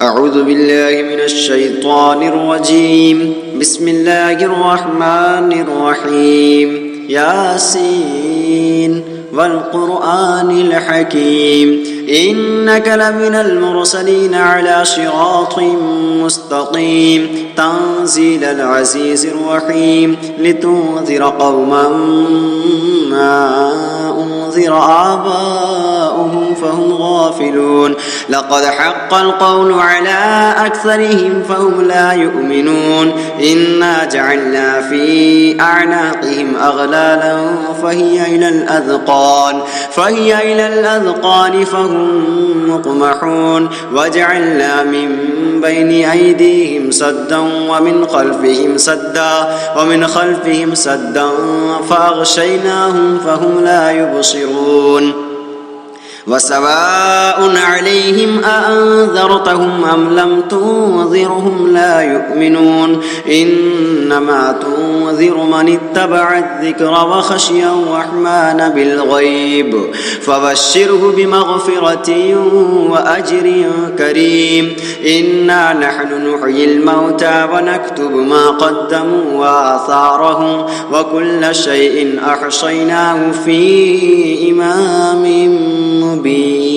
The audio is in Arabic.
أعوذ بالله من الشيطان الرجيم. بسم الله الرحمن الرحيم. ياسين والقرآن الحكيم إنك لمن المرسلين على صراط مستقيم تنزيل العزيز الرحيم لتنذر قوما ما أنذر آباؤهم فهم غافلون لقد حق القول على أكثرهم فهم لا يؤمنون إنا جعلنا في أعناقهم أغلالا فهي إلى الأذقان فهم مقمحون وجعلنا من بين أيديهم سدا ومن خلفهم سدا فأغشيناهم فهم لا يبصرون وسواء عليهم أأنذرتهم أم لم تنذرهم لا يؤمنون إنما تنذر من اتبع الذكر وخشي الرحمن بالغيب فبشره بمغفرة وأجر كريم إنا نحن نحيي الموتى ونكتب ما قدموا وآثارهم وكل شيء أحصيناه في إمام مبين.